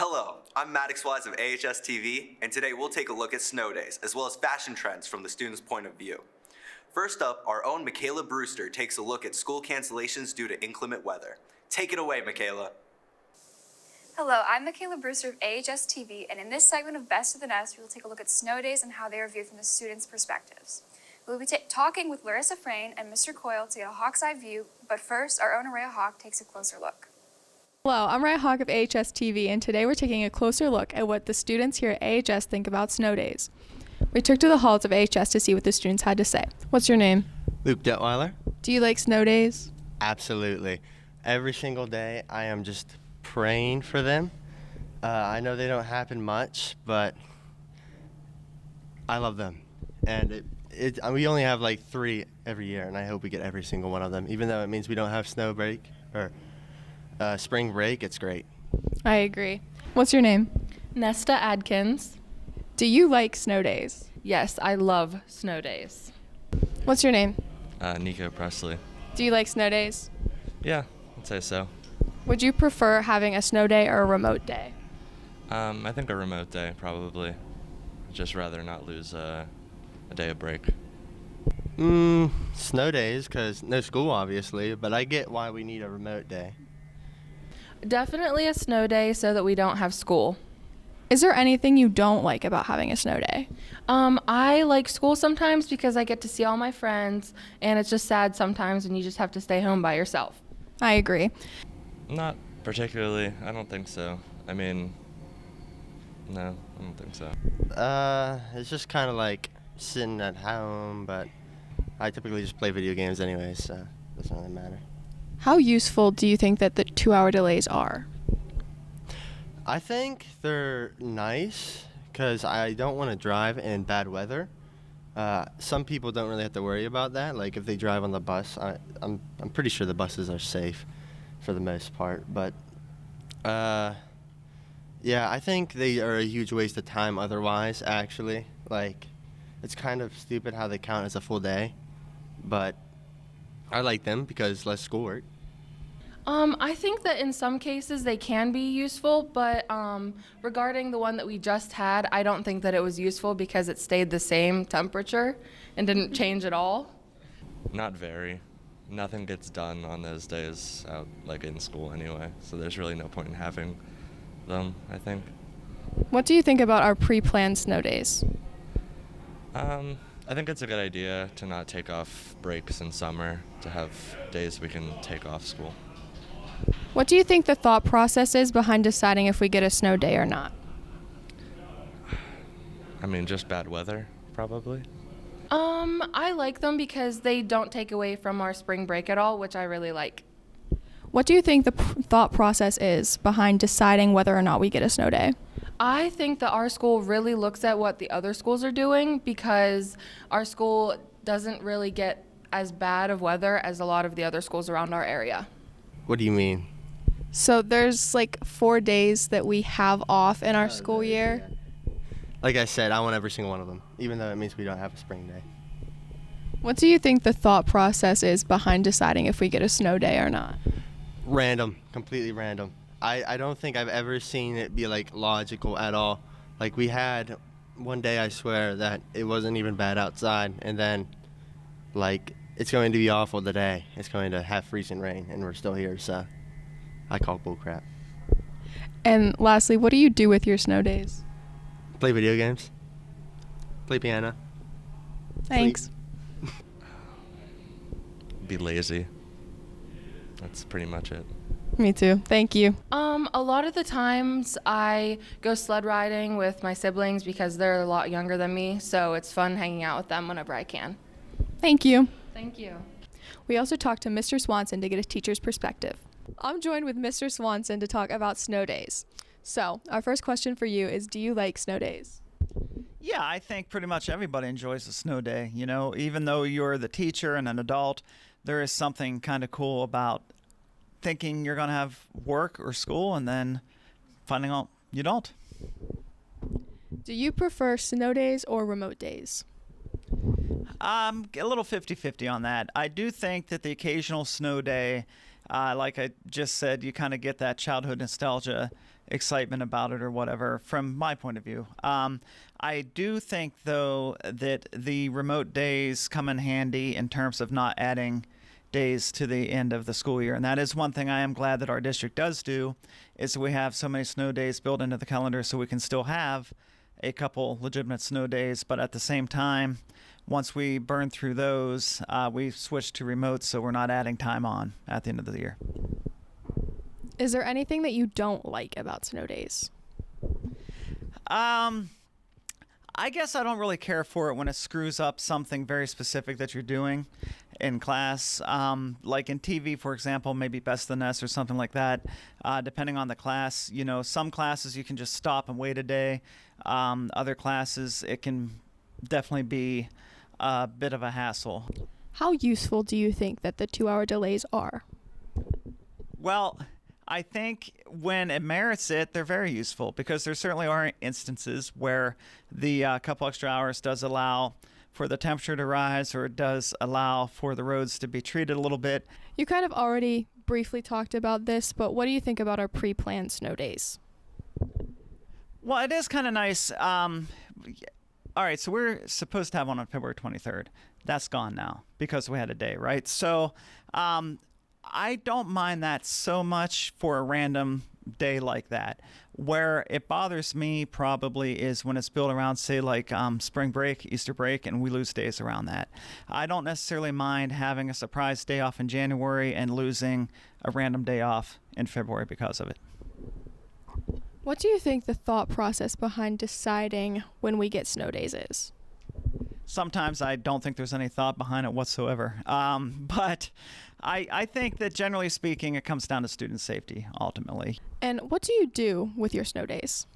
Hello, I'm Maddox Wise of AHS-TV, and today we'll take a look at snow days, as well as fashion trends from the student's point of view. First up, our own Makayla Brewster takes a look at school cancellations due to inclement weather. Take it away, Makayla. Hello, I'm Makayla Brewster of AHS-TV, and in this segment of Best of the Nest, we will take a look at snow days and how they are viewed from the students' perspectives. We will be talking with Larissa Frain and Mr. Coil to get a hawk's eye view, but first, our own Araya Hawk takes a closer look. Hello, I'm Ryan Waugaman of AHS-TV, and today we're taking a closer look at what the students here at AHS think about snow days. We took to the halls of AHS to see what the students had to say. What's your name? Luke Detweiler. Do you like snow days? Absolutely. Every single day I am just praying for them. I know they don't happen much, but I love them. And we only have like 3 every year, and I hope we get every single one of them. Even though it means we don't have snow break or spring break, it's great. I agree. What's your name? Nesta Adkins. Do you like snow days? Yes, I love snow days. What's your name? Nico Presley. Do you like snow days? Yeah, I'd say so. Would you prefer having a snow day or a remote day? I think a remote day, probably. I'd just rather not lose a day of break. Snow days, because no school, obviously, but I get why we need a remote day. Definitely a snow day so that we don't have school. Is there anything you don't like about having a snow day? I like school sometimes because I get to see all my friends, and it's just sad sometimes when you just have to stay home by yourself. I agree. Not particularly. I don't think so. I mean, no, I don't think so. It's just kind of like sitting at home, but I typically just play video games anyway, so it doesn't really matter. How useful do you think that the 2-hour delays are? I think they're nice because I don't want to drive in bad weather. Some people don't really have to worry about that. Like if they drive on the bus, I'm pretty sure the buses are safe for the most part. But yeah, I think they are a huge waste of time otherwise, actually. Like it's kind of stupid how they count as a full day, but I like them because less schoolwork. I think that in some cases they can be useful, but regarding the one that we just had, I don't think that it was useful because it stayed the same temperature and didn't change at all. Not very. Nothing gets done on those days out, like in school anyway, so there's really no point in having them, I think. What do you think about our pre-planned snow days? I think it's a good idea to not take off breaks in summer, to have days we can take off school. What do you think the thought process is behind deciding if we get a snow day or not? I mean, just bad weather, probably. I like them because they don't take away from our spring break at all, which I really like. What do you think the thought process is behind deciding whether or not we get a snow day? I think that our school really looks at what the other schools are doing because our school doesn't really get as bad of weather as a lot of the other schools around our area. What do you mean? So there's like 4 days that we have off in our school year. Yeah. Like I said, I want every single one of them, even though it means we don't have a spring day. What do you think the thought process is behind deciding if we get a snow day or not? Random, completely random. I don't think I've ever seen it be like logical at all. Like we had one day, I swear, that it wasn't even bad outside, and then like it's going to be awful today. It's going to have freezing rain, and we're still here, so I call bull crap. And lastly, what do you do with your snow days? Play video games. Play piano. Thanks. Be lazy. That's pretty much it. Me too. Thank you. A lot of the times I go sled riding with my siblings because they're a lot younger than me, so it's fun hanging out with them whenever I can. Thank you. Thank you. We also talked to Mr. Swanson to get a teacher's perspective. I'm joined with Mr. Swanson to talk about snow days. So, our first question for you is, do you like snow days? Yeah, I think pretty much everybody enjoys a snow day. You know, even though you're the teacher and an adult, there is something kind of cool about thinking you're going to have work or school and then finding out you don't. Do you prefer snow days or remote days? A little 50-50 on that. I do think that the occasional snow day, like I just said, you kind of get that childhood nostalgia excitement about it or whatever, from my point of view. I do think, though, that the remote days come in handy in terms of not adding days to the end of the school year. And that is one thing I am glad that our district does do, is we have so many snow days built into the calendar so we can still have a couple legitimate snow days. But at the same time, once we burn through those, we switch to remote so we're not adding time on at the end of the year. Is there anything that you don't like about snow days? I guess I don't really care for it when it screws up something very specific that you're doing in class. Like in TV, for example, maybe Best of the Nest or something like that. Depending on the class, you know, some classes you can just stop and wait a day. Other classes, it can definitely be a bit of a hassle. How useful do you think that the 2-hour delays are? Well, I think when it merits it, they're very useful, because there certainly are instances where the couple extra hours does allow for the temperature to rise, or it does allow for the roads to be treated a little bit. You kind of already briefly talked about this, but what do you think about our pre-planned snow days? Well, it is kind of nice. All right, so we're supposed to have one on February 23rd. That's gone now because we had a day, right? So I don't mind that so much for a random day like that. Where it bothers me probably is when it's built around, say, like spring break, Easter break, and we lose days around that. I don't necessarily mind having a surprise day off in January and losing a random day off in February because of it. What do you think the thought process behind deciding when we get snow days is? Sometimes I don't think there's any thought behind it whatsoever. But I think that generally speaking, it comes down to student safety ultimately. And what do you do with your snow days?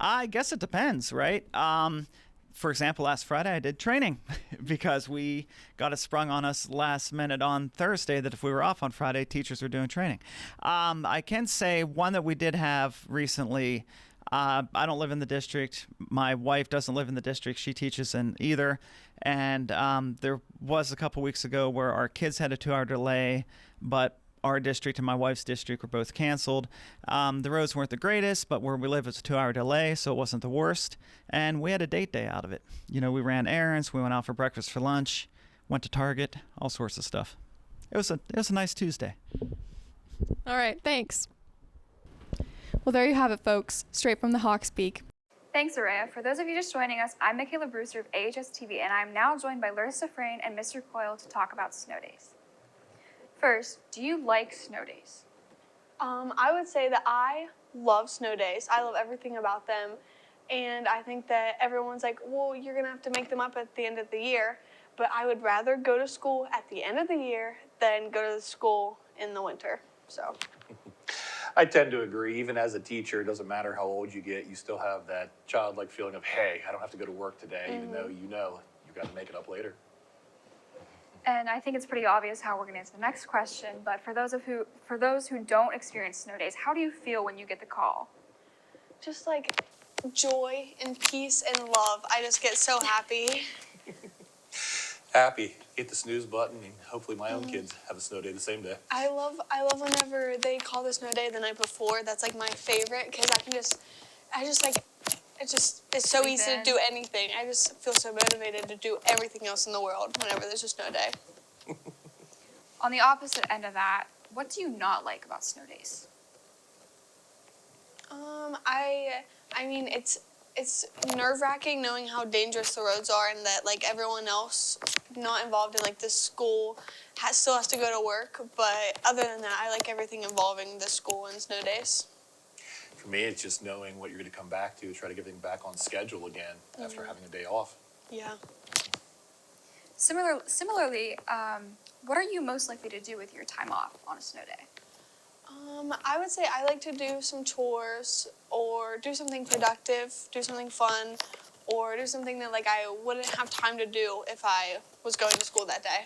I guess it depends, right? For example, last Friday I did training because we got it sprung on us last minute on Thursday that if we were off on Friday, teachers were doing training. I can say one that we did have recently. I don't live in the district. My wife doesn't live in the district. She teaches in either. And there was a couple weeks ago where our kids had a 2-hour delay, but our district and my wife's district were both canceled. The roads weren't the greatest, but where we live it's a 2-hour delay, so it wasn't the worst. And we had a date day out of it. You know, we ran errands, we went out for breakfast, for lunch, went to Target, all sorts of stuff. It was a nice Tuesday. All right, thanks. Well, there you have it, folks. Straight from the Hawks Peak. Thanks, Araya. For those of you just joining us, I'm Makayla Brewster of AHS-TV, and I'm now joined by Larissa Frain and Mr. Coil to talk about snow days. First, do you like snow days? I would say that I love snow days. I love everything about them. And I think that everyone's like, well, you're going to have to make them up at the end of the year. But I would rather go to school at the end of the year than go to the school in the winter. So I tend to agree. Even as a teacher, it doesn't matter how old you get, you still have that childlike feeling of, hey, I don't have to go to work today, even though you know you got to make it up later. And I think it's pretty obvious how we're going to answer the next question, but for those who don't experience snow days, how do you feel when you get the call? just like joy and peace and love. I just get so happy. Happy. Hit the snooze button, and hopefully my own kids have a snow day the same day. I love whenever they call the snow day the night before. That's like my favorite because it's so easy to do anything. I just feel so motivated to do everything else in the world whenever there's a snow day. On the opposite end of that, what do you not like about snow days? I mean, it's nerve-wracking knowing how dangerous the roads are and that, like, everyone else not involved in, like, this school still has to go to work. But other than that, I like everything involving the school and snow days. For me, it's just knowing what you're going to come back to, try to get everything back on schedule again after having a day off. Yeah. Similarly, what are you most likely to do with your time off on a snow day? I would say I like to do some chores or do something productive, do something fun, or do something that, like, I wouldn't have time to do if I was going to school that day.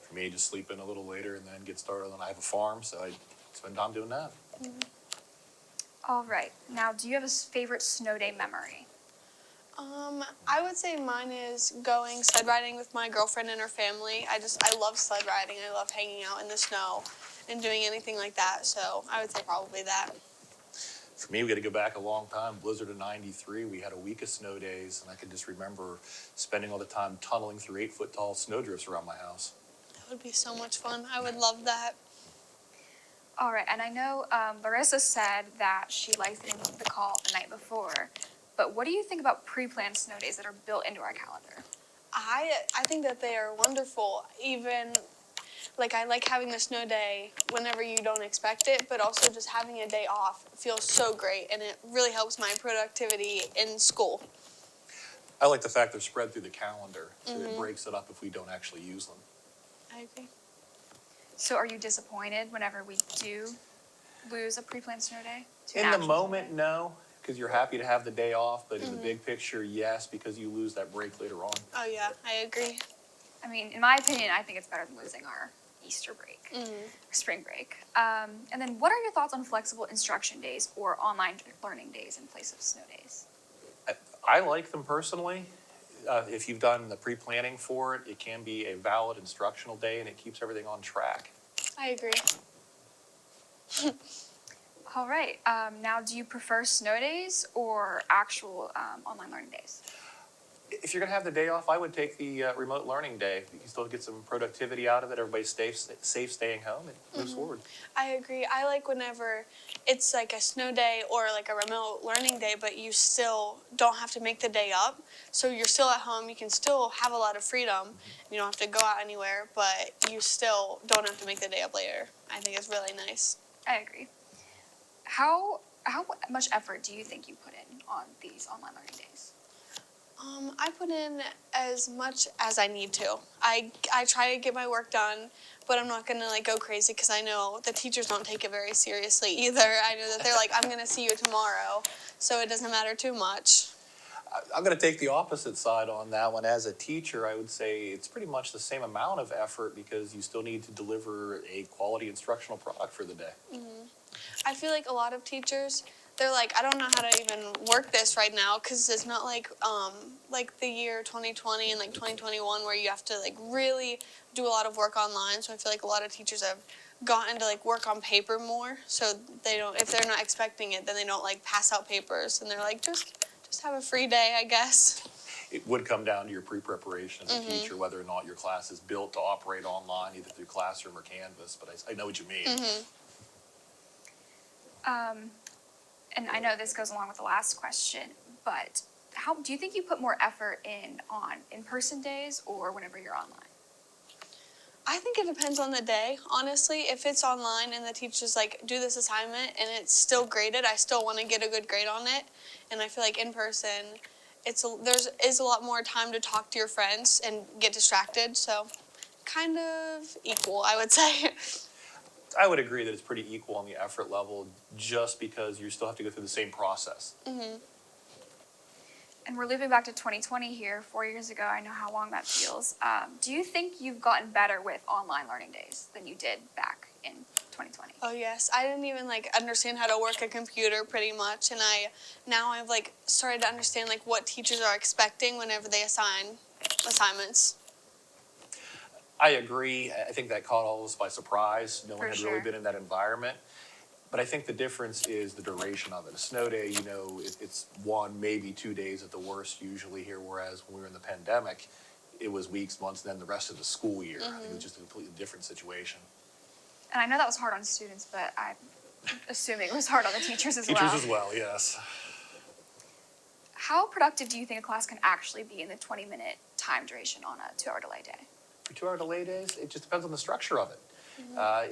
For me, just sleep in a little later and then get started. And I have a farm, so I spend time doing that. Mm-hmm. All right. Now, do you have a favorite snow day memory? I would say mine is going sled riding with my girlfriend and her family. I love sled riding. I love hanging out in the snow and doing anything like that. So I would say probably that. For me, we got to go back a long time. Blizzard of '93, we had a week of snow days, and I can just remember spending all the time tunneling through 8-foot tall snowdrifts around my house. That would be so much fun. I would love that. All right, and I know Larissa said that she likes getting the call the night before, but what do you think about pre-planned snow days that are built into our calendar? I think that they are wonderful. Even like I like having the snow day whenever you don't expect it, but also just having a day off feels so great, and it really helps my productivity in school. I like the fact they're spread through the calendar, so it breaks it up if we don't actually use them. I agree. So are you disappointed whenever we do lose a pre-planned snow day? to an In the actual snow moment, day? no, because you're happy to have the day off, but in the big picture, yes, because you lose that break later on. Oh yeah, I agree. I mean, in my opinion, I think it's better than losing our Easter break, spring break. And then what are your thoughts on flexible instruction days or online learning days in place of snow days? I like them personally. If you've done the pre-planning for it, it can be a valid instructional day and it keeps everything on track. I agree. All right. Now, do you prefer snow days or actual online learning days? If you're going to have the day off, I would take the remote learning day. You can still get some productivity out of it. Everybody's safe staying home and moves forward. I agree. I like whenever it's like a snow day or like a remote learning day, but you still don't have to make the day up. So you're still at home. You can still have a lot of freedom. You don't have to go out anywhere, but you still don't have to make the day up later. I think it's really nice. I agree. How much effort do you think you put in on these online learning days? I put in as much as I need to. I try to get my work done, but I'm not going to like go crazy because I know the teachers don't take it very seriously either. I know that they're like, I'm going to see you tomorrow, so it doesn't matter too much. I'm going to take the opposite side on that one. As a teacher, I would say it's pretty much the same amount of effort because you still need to deliver a quality instructional product for the day. I feel like a lot of teachers, they're like, I don't know how to even work this right now because it's not like the year 2020 and like 2021 where you have to like really do a lot of work online. So I feel like a lot of teachers have gotten to like work on paper more. So they don't, if they're not expecting it, then they don't like pass out papers and they're like, just have a free day, I guess. It would come down to your pre-preparation as a teacher, whether or not your class is built to operate online, either through Classroom or Canvas, but I know what you mean. And I know this goes along with the last question, but how do you think you put more effort in on in-person days or whenever you're online? I think it depends on the day, honestly. If it's online and the teacher's like, do this assignment and it's still graded, I still want to get a good grade on it. And I feel like in person, there's a lot more time to talk to your friends and get distracted. So kind of equal, I would say. I would agree that it's pretty equal on the effort level just because you still have to go through the same process. And we're looping back to 2020 here, 4 years ago. I know how long that feels. Do you think you've gotten better with online learning days than you did back in 2020? Oh yes, I didn't even like understand how to work a computer pretty much, and now I've like started to understand like what teachers are expecting whenever they assign assignments. I agree. I think that caught all of us by surprise. No one For had sure. really been in that environment. But I think the difference is the duration of it. A snow day, you know, it's 1, maybe 2 days at the worst usually here, whereas when we were in the pandemic, it was weeks, months, and then the rest of the school year. I think it was just a completely different situation. And I know that was hard on students, but I'm assuming it was hard on the teachers as well. Teachers as well, yes. How productive do you think a class can actually be in the 20-minute time duration on a 2-hour delay day? For 2-hour delay days, it just depends on the structure of it.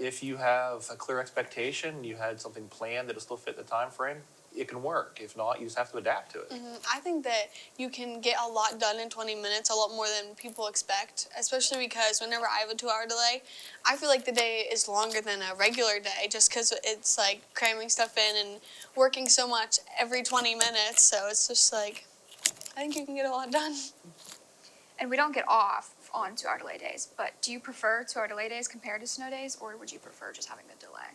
If you have a clear expectation, you had something planned that'll still fit the time frame, it can work. If not, you just have to adapt to it. I think that you can get a lot done in 20 minutes, a lot more than people expect, especially because whenever I have a 2-hour delay, I feel like the day is longer than a regular day just because it's like cramming stuff in and working so much every 20 minutes. So it's just like, I think you can get a lot done. And we don't get off on 2-hour delay days, but do you prefer 2-hour delay days compared to snow days, or would you prefer just having the delay?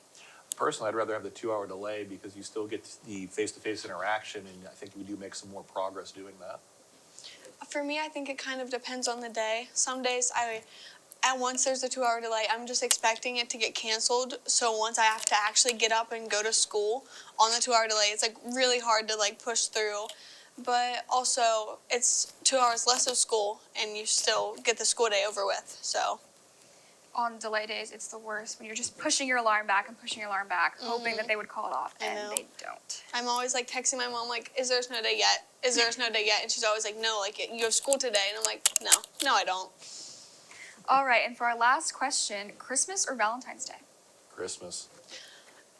Personally, I'd rather have the 2-hour delay because you still get the face-to-face interaction, and I think we do make some more progress doing that. For me, I think it kind of depends on the day. Some days and once there's a 2-hour delay, I'm just expecting it to get canceled. So once I have to actually get up and go to school on the 2-hour delay, it's like really hard to like push through. But also, it's 2 hours less of school, and you still get the school day over with. So On delay days, it's the worst when you're just pushing your alarm back and pushing your alarm back, hoping that they would call it off, I and know. they don't. I'm always like texting my mom like, "Is there a snow day yet? Is there a snow day yet?" And she's always like, "No, like you have school today." And I'm like, "No, I don't." All right, and for our last question, Christmas or Valentine's Day? Christmas.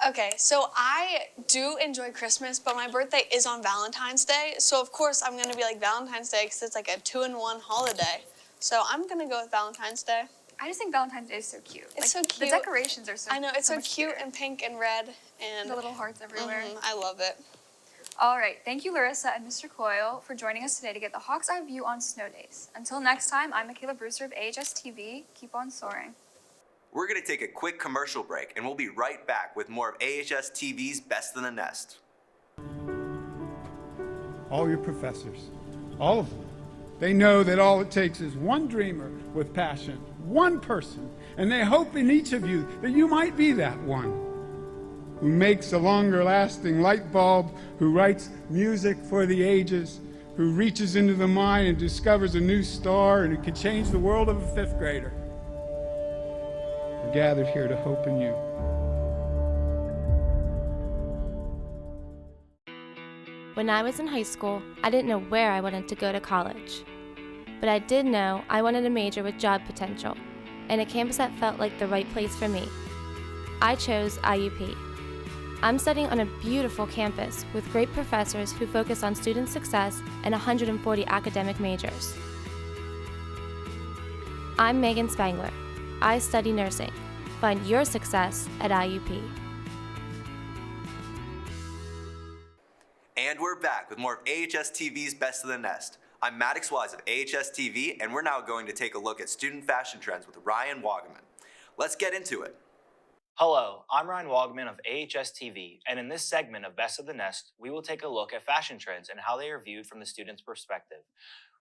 Okay, so I do enjoy Christmas, but my birthday is on Valentine's Day. So of course I'm gonna be like Valentine's Day because it's like a 2-in-1 holiday. So I'm gonna go with Valentine's Day. I just think Valentine's Day is so cute. It's Like, so cute. The decorations are so I know, it's so much cute cuter. and pink and red and The little hearts everywhere. I love it. All right, thank you, Larissa and Mr. Coil, for joining us today to get the Hawk's Eye view on snow days. Until next time, I'm Makayla Brewster of AHS-TV. Keep on soaring. We're going to take a quick commercial break, and we'll be right back with more of AHS-TV's Best in the Nest. All your professors, all of them, they know that all it takes is one dreamer with passion, one person, and they hope in each of you that you might be that one who makes a longer-lasting light bulb, who writes music for the ages, who reaches into the mind and discovers a new star, and who can change the world of a 5th grader. We're gathered here to hope in you. When I was in high school, I didn't know where I wanted to go to college. But I did know I wanted a major with job potential, and a campus that felt like the right place for me. I chose IUP. I'm studying on a beautiful campus with great professors who focus on student success and 140 academic majors. I'm Megan Spangler. I study nursing. Find your success at IUP. And we're back with more of AHS-TV's Best of the Nest. I'm Maddox Wise of AHS-TV, and we're now going to take a look at student fashion trends with Ryan Waugaman. Let's get into it. Hello, I'm Ryan Waugaman of AHS-TV, and in this segment of Best of the Nest, we will take a look at fashion trends and how they are viewed from the student's perspective.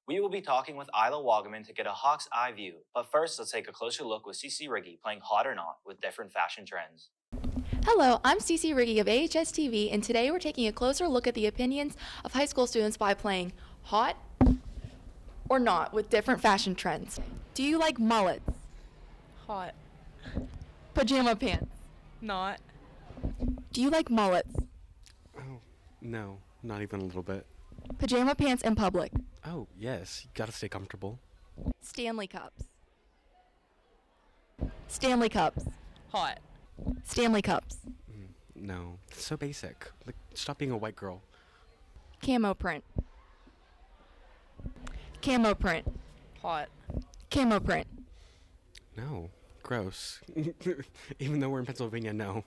We will be talking with Ila Waugaman to get a hawk's eye view, but first let's take a closer look with Cece Riggy playing Hot or Not with different fashion trends. Hello, I'm Cece Riggy of AHS-TV, and today we're taking a closer look at the opinions of high school students by playing Hot or Not with different fashion trends. Do you like mullets? Hot. Pajama pants? Not. Do you like mullets? Oh, no, not even a little bit. Pajama pants in public? Oh, yes, you gotta stay comfortable. Stanley Cups? Stanley Cups? Hot. Stanley Cups? No, it's so basic. Like, stop being a white girl. Camo print? Camo print? Hot. Camo print? No, gross. Even though we're in Pennsylvania, no.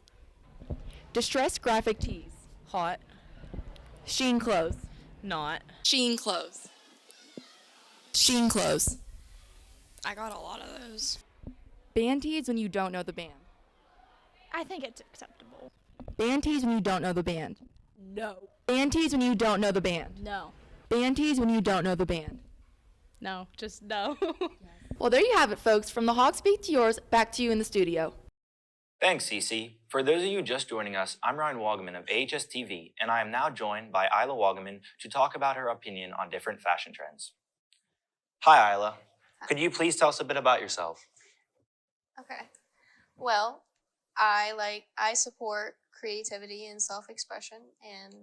Distressed graphic tees? Hot. Sheen clothes? Not. Sheen clothes? Sheen clothes? I got a lot of those. Band tees when you don't know the band? I think it's acceptable. Band tees when you don't know the band? No. Band tees when you don't know the band? No. Band tees when you don't know the band? No, just no. Well, there you have it, folks. From the Hawk Speak to yours, back to you in the studio. Thanks, Cece. For those of you just joining us, I'm Ryan Waugaman of AHS-TV, and I am now joined by Ila Waugaman to talk about her opinion on different fashion trends. Hi, Ila. Could you please tell us a bit about yourself? Okay. Well, I support creativity and self-expression, and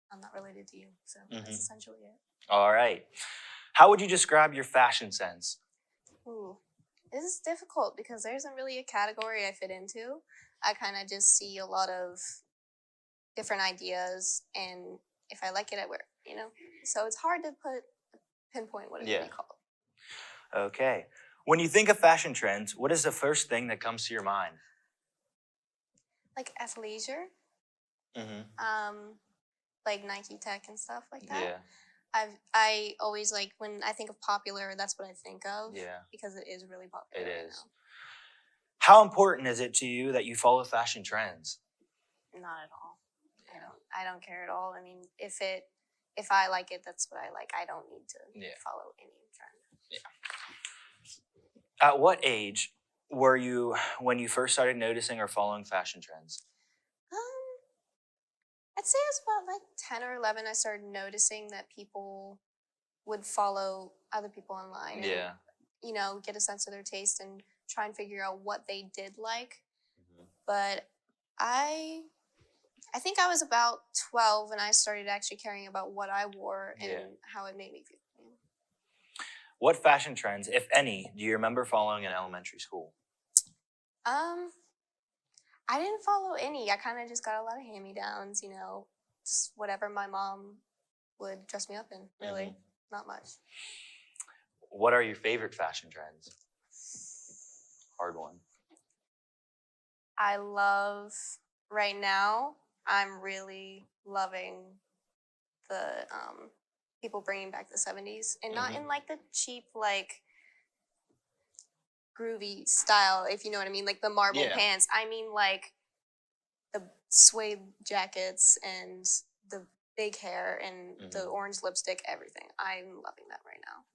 I'm not related to you, so that's essentially it. All right. How would you describe your fashion sense? Ooh, this is difficult because there isn't really a category I fit into. I kind of just see a lot of different ideas, and if I like it, I wear it, you know? So it's hard to pinpoint what it would be called. Okay. When you think of fashion trends, what is the first thing that comes to your mind? Like athleisure, Mm-hmm. like Nike Tech and stuff like that. Yeah. I always like when I think of popular, that's what I think of. Yeah. Because it is really popular. It right is. How important is it to you that you follow fashion trends? now. Not at all. I don't care at all. I mean, if I like it, that's what I like. I don't need to follow any trend. Yeah. At what age were you when you first started noticing or following fashion trends? Um, I'd say it's about like 10 or 11 I started noticing that people would follow other people online and, Yeah. you know, get a sense of their taste and try and figure out what they did like. But I think I was about 12 and I started actually caring about what I wore and Yeah. how it made me feel. What fashion trends, if any, do you remember following in elementary school? Um, I didn't follow any. I kind of just got a lot of hand-me-downs, you know, just whatever my mom would dress me up in, really. Not much. What are your favorite fashion trends? Hard one. I love, right now, I'm really loving the people bringing back the 70s. And not in like the cheap, like, groovy style, if you know what I mean, like the marble Yeah. pants. I mean like the suede jackets and the big hair and the orange lipstick, everything. I'm loving that right now.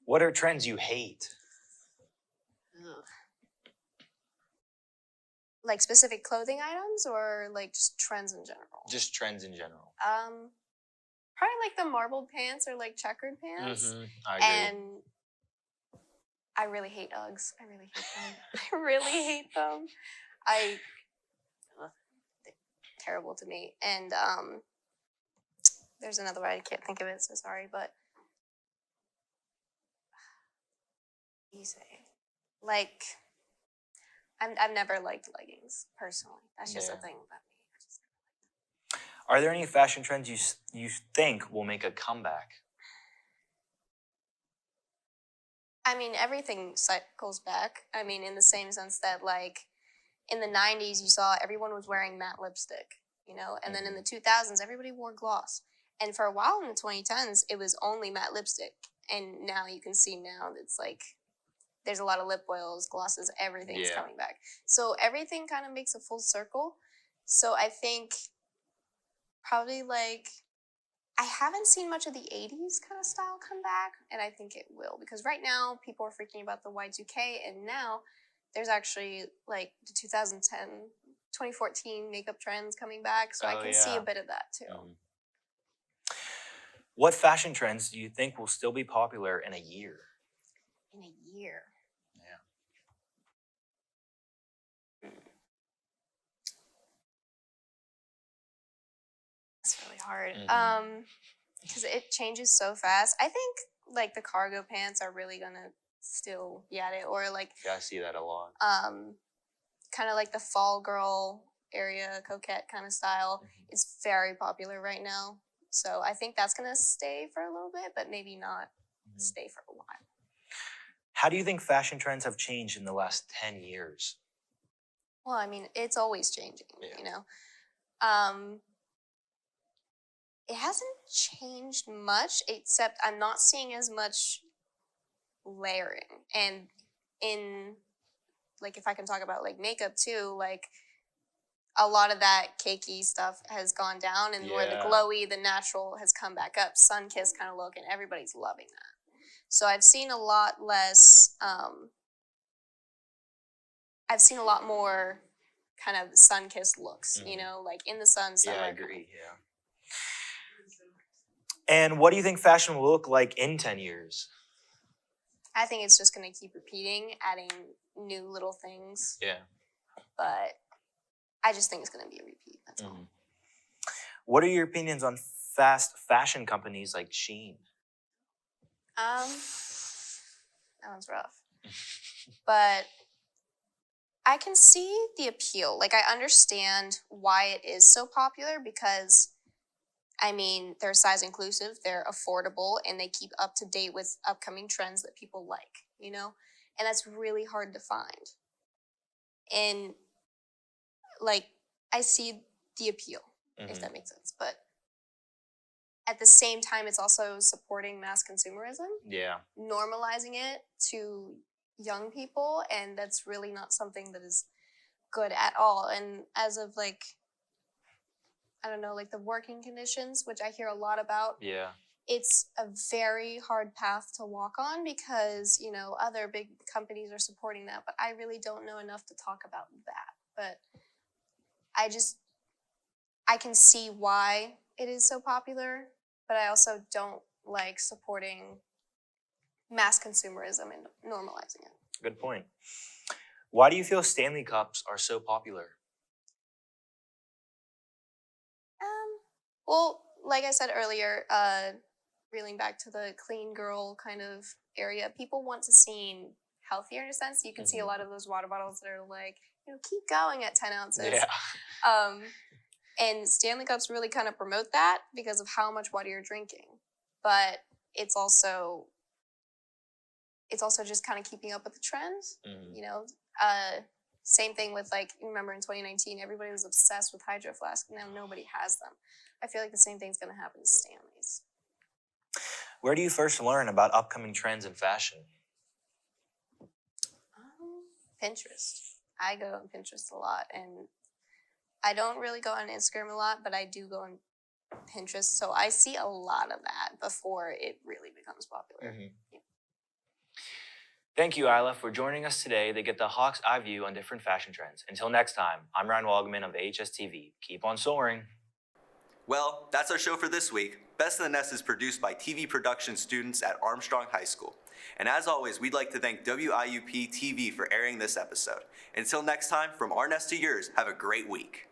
What are trends you hate? Ugh. Like specific clothing items or like just trends in general? Just trends in general. Probably like the marbled pants or like checkered pants. I agree. And I really hate Uggs. I really hate them. I really hate them. They're terrible to me. And there's another word, I can't think of it, so sorry, but you say, like, I've never liked leggings personally. That's just a thing about me. Are there any fashion trends you think will make a comeback? I mean, everything cycles back. I mean, in the same sense that, like, in the 90s, you saw everyone was wearing matte lipstick, you know? And then in the 2000s, everybody wore gloss. And for a while in the 2010s, it was only matte lipstick. And now you can see now it's like, there's a lot of lip oils, glosses, everything's coming back. So everything kind of makes a full circle. So I think probably like, I haven't seen much of the 80s kind of style come back, and I think it will. Because right now, people are freaking about the Y2K, and now there's actually like the 2010, 2014 makeup trends coming back. So I can see a bit of that too. What fashion trends do you think will still be popular in a year? In a year? That's really hard. Because it changes so fast. I think like the cargo pants are really gonna still be at it, or like Yeah, I see that a lot. kind of like the fall girl area, coquette kind of style. It's very popular right now. So I think that's gonna stay for a little bit, but maybe not stay for a while. How do you think fashion trends have changed in the last 10 years? Well, I mean, it's always changing, you know. It hasn't changed much, except I'm not seeing as much layering. And in, like, if I can talk about, like, makeup, too, like, a lot of that cakey stuff has gone down, and where the glowy, the natural has come back up, sun-kissed kind of look, and everybody's loving that. So I've seen a lot less, I've seen a lot more kind of sun-kissed looks, you know, like in the sun, sunlight. Yeah, I agree, And what do you think fashion will look like in 10 years? I think it's just going to keep repeating, adding new little things. Yeah. But I just think it's going to be a repeat. That's all. What are your opinions on fast fashion companies like Shein? That one's rough. But I can see the appeal. Like, I understand why it is so popular because, I mean, they're size inclusive, they're affordable, and they keep up to date with upcoming trends that people like, you know? And that's really hard to find. And, like, I see the appeal, if that makes sense. But at the same time, it's also supporting mass consumerism. Yeah. Normalizing it to young people, and that's really not something that is good at all. And as of, like, I don't know, like the working conditions, which I hear a lot about. Yeah. it's a very hard path to walk on because, you know, other big companies are supporting that, but I really don't know enough to talk about that. But I can see why it is so popular, but I also don't like supporting mass consumerism and normalizing it. Good point. Why do you feel Stanley Cups are so popular? Well, like I said earlier, reeling back to the clean girl kind of area, people want to seem healthier in a sense. You can see a lot of those water bottles that are like, you know, keep going at 10 ounces. Yeah. And Stanley Cups really kind of promote that because of how much water you're drinking. But it's also just kind of keeping up with the trends. You know, same thing with, like, you remember in 2019, everybody was obsessed with Hydro Flask. Now nobody has them. I feel like the same thing's going to happen to Stanley's. Where do you first learn about upcoming trends in fashion? Pinterest. I go on Pinterest a lot, and I don't really go on Instagram a lot, but I do go on Pinterest, so I see a lot of that before it really becomes popular. Yeah. Thank you, Ila, for joining us today to get the hawk's eye view on different fashion trends. Until next time, I'm Ryan Waugaman of AHS-TV. Keep on soaring. Well, that's our show for this week. Best of the Nest is produced by TV production students at Armstrong High School. And as always, we'd like to thank WIUP TV for airing this episode. Until next time, from our nest to yours, have a great week.